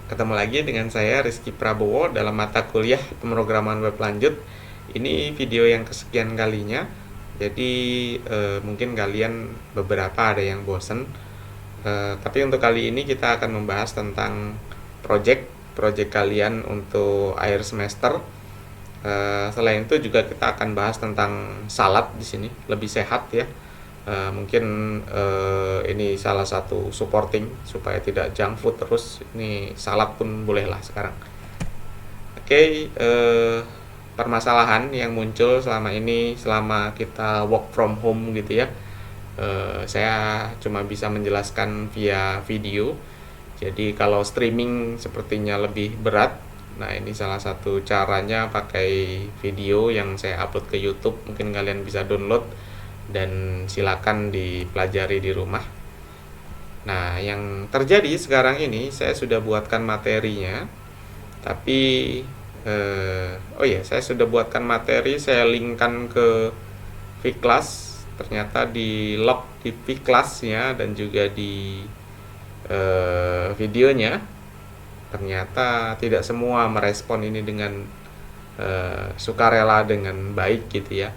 Ketemu lagi dengan saya Rizky Prabowo dalam mata kuliah pemrograman web lanjut. Ini video yang kesekian kalinya. Jadi mungkin kalian beberapa ada yang bosen. Tapi untuk kali ini kita akan membahas tentang project kalian untuk akhir semester. Selain itu juga kita akan bahas tentang salad di sini, lebih sehat ya. Mungkin ini salah satu supporting supaya tidak junk food terus. Ini salad pun bolehlah sekarang. Oke, permasalahan yang muncul selama ini selama kita work from home gitu ya. Saya cuma bisa menjelaskan via video. Jadi kalau streaming sepertinya lebih berat. Nah, ini salah satu caranya pakai video yang saya upload ke YouTube. Mungkin kalian bisa download dan silakan dipelajari di rumah. Nah, yang terjadi sekarang ini saya sudah buatkan materinya, tapi saya sudah buatkan materi, saya linkkan ke Vclass. Ternyata di log di Vclass-nya dan juga di videonya ternyata tidak semua merespon ini dengan sukarela dengan baik gitu ya.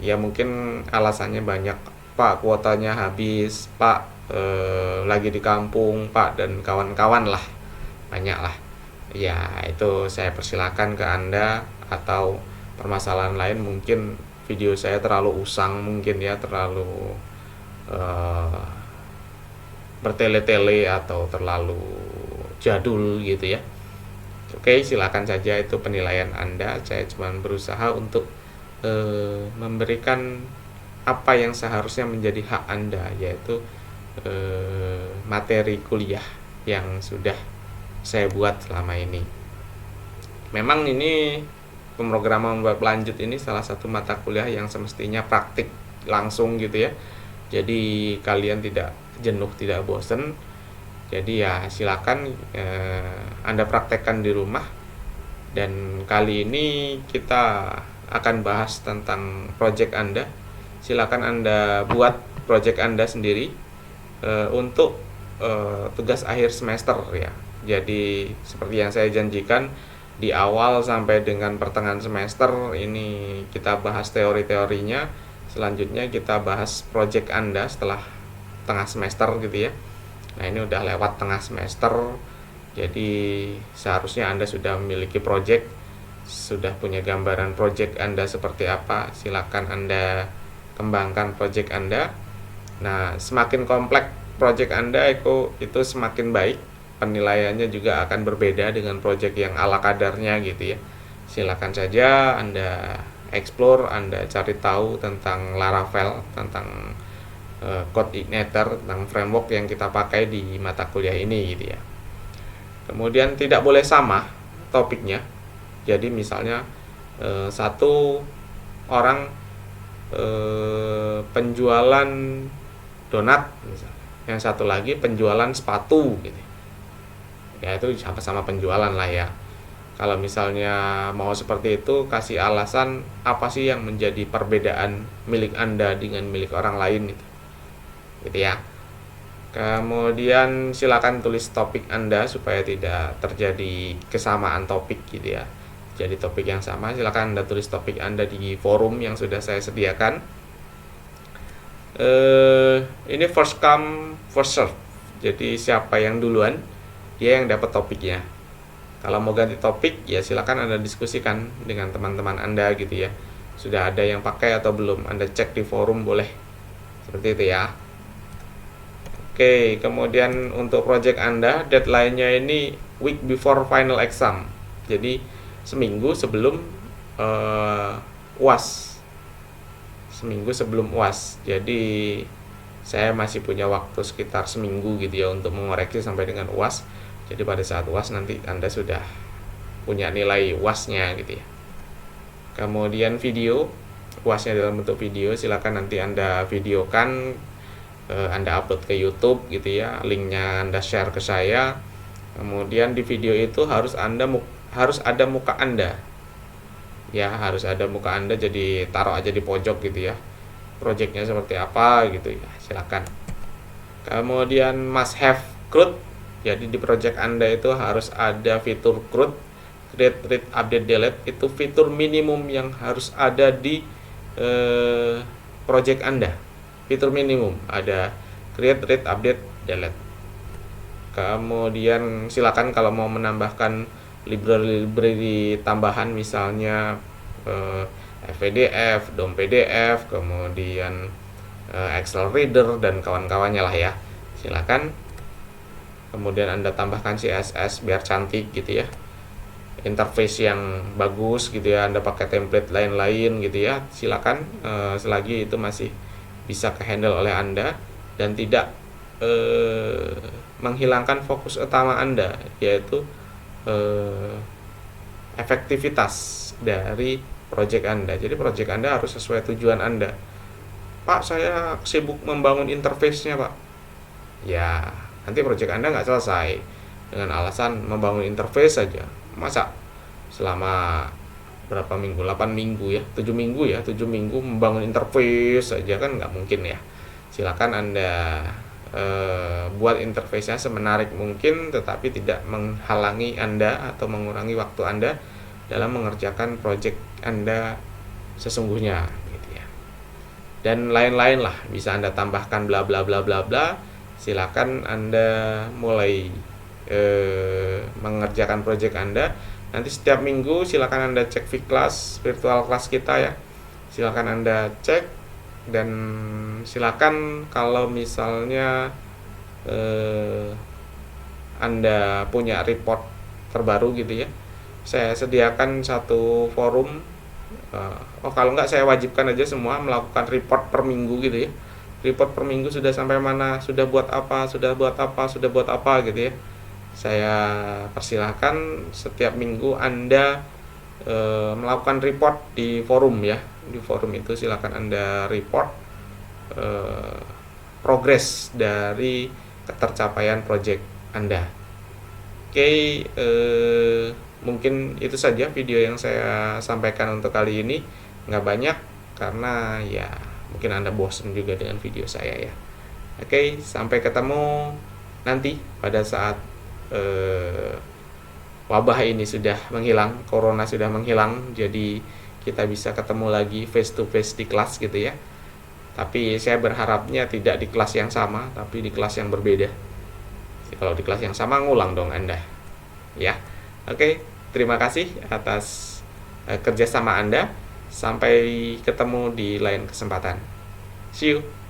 Ya mungkin alasannya banyak, Pak kuotanya habis, Pak lagi di kampung, Pak, dan kawan-kawan lah, banyak lah. Ya itu saya persilakan ke Anda. Atau permasalahan lain mungkin video saya terlalu usang, mungkin ya terlalu bertele-tele atau terlalu jadul gitu ya. Oke, silakan saja, itu penilaian Anda. Saya cuma berusaha untuk memberikan apa yang seharusnya menjadi hak Anda, yaitu materi kuliah yang sudah saya buat selama ini. Memang ini pemrograman web lanjut ini salah satu mata kuliah yang semestinya praktik langsung gitu ya. Jadi kalian tidak jenuh, tidak bosen. Jadi ya silakan Anda praktekkan di rumah. Dan kali ini kita akan bahas tentang project Anda. Silakan Anda buat project Anda sendiri untuk tugas akhir semester ya. Jadi seperti yang saya janjikan, di awal sampai dengan pertengahan semester ini kita bahas teori-teorinya. Selanjutnya kita bahas project Anda setelah tengah semester gitu ya. Nah, ini udah lewat tengah semester. Jadi seharusnya Anda sudah memiliki project, sudah punya gambaran project Anda seperti apa. Silakan Anda kembangkan project Anda. Nah, semakin kompleks project Anda itu semakin baik. Penilaiannya juga akan berbeda dengan project yang ala kadarnya gitu ya. Silakan saja Anda explore, Anda cari tahu tentang Laravel, tentang Code Igniter, tentang framework yang kita pakai di mata kuliah ini gitu ya. Kemudian tidak boleh sama topiknya. Jadi misalnya satu orang penjualan donat misalnya, yang satu lagi penjualan sepatu gitu. Ya itu sama-sama penjualan lah ya. Kalau misalnya mau seperti itu, kasih alasan apa sih yang menjadi perbedaan milik Anda dengan milik orang lain gitu ya. Kemudian silakan tulis topik Anda supaya tidak terjadi kesamaan topik gitu ya. Jadi topik yang sama, silakan Anda tulis topik Anda di forum yang sudah saya sediakan. Ini first come first serve. Jadi siapa yang duluan, dia yang dapat topiknya. Kalau mau ganti topik ya silakan Anda diskusikan dengan teman-teman Anda gitu ya. Sudah ada yang pakai atau belum, Anda cek di forum boleh. Seperti itu ya. Oke, kemudian untuk project Anda, deadline-nya ini week before final exam. Jadi seminggu sebelum UAS. Seminggu sebelum UAS. Jadi saya masih punya waktu sekitar seminggu gitu ya untuk mengoreksi sampai dengan UAS. Jadi pada saat UAS nanti Anda sudah punya nilai UAS-nya gitu ya. Kemudian video, UAS-nya dalam bentuk video, silakan nanti Anda videokan, Anda upload ke YouTube gitu ya. Linknya Anda share ke saya. Kemudian di video itu harus ada muka Anda. Ya, harus ada muka Anda, jadi taruh aja di pojok gitu ya. Projectnya seperti apa gitu ya, silakan. Kemudian must have quote, Jadi di project Anda itu harus ada fitur create, read, update, delete. Itu fitur minimum yang harus ada di project Anda. Fitur minimum ada create, read, update, delete. Kemudian silakan kalau mau menambahkan library tambahan, misalnya FPDF, DOM PDF, kemudian Excel Reader dan kawan-kawannya lah ya. Silakan. Kemudian Anda tambahkan CSS biar cantik gitu ya. Interface yang bagus gitu ya. Anda pakai template lain-lain gitu ya. Silakan, selagi itu masih bisa kehandle oleh Anda dan tidak menghilangkan fokus utama Anda, yaitu efektivitas dari project Anda. Jadi project Anda harus sesuai tujuan Anda. Pak, saya sibuk membangun interface-nya, Pak. Ya, nanti project Anda nggak selesai dengan alasan membangun interface saja. Masa selama berapa minggu, 8 minggu ya, 7 minggu ya, 7 minggu membangun interface saja, kan nggak mungkin ya. Silakan Anda buat interface-nya semenarik mungkin, tetapi tidak menghalangi Anda atau mengurangi waktu Anda dalam mengerjakan project Anda sesungguhnya gitu ya. Dan lain-lain lah, bisa Anda tambahkan bla bla bla bla bla. Silakan Anda mulai mengerjakan project Anda. Nanti setiap minggu silakan Anda cek Vclass, virtual class kita ya. Silakan Anda cek, dan silakan kalau misalnya Anda punya report terbaru gitu ya, saya sediakan satu forum. Kalau nggak saya wajibkan aja semua melakukan report per minggu gitu ya. Report per minggu sudah sampai mana, sudah buat apa, sudah buat apa, sudah buat apa gitu ya. Saya persilahkan setiap minggu Anda melakukan report di forum ya. Di forum itu silakan Anda report progres dari ketercapaian project Anda. Oke, mungkin itu saja video yang saya sampaikan untuk kali ini. Nggak banyak karena ya mungkin Anda bosan juga dengan video saya ya. Oke, sampai ketemu nanti pada saat wabah ini sudah menghilang, corona sudah menghilang, jadi kita bisa ketemu lagi face to face di kelas gitu ya. Tapi saya berharapnya tidak di kelas yang sama, tapi di kelas yang berbeda. Kalau di kelas yang sama ngulang dong Anda ya. Oke, terima kasih atas kerjasama Anda. Sampai ketemu di lain kesempatan. See you.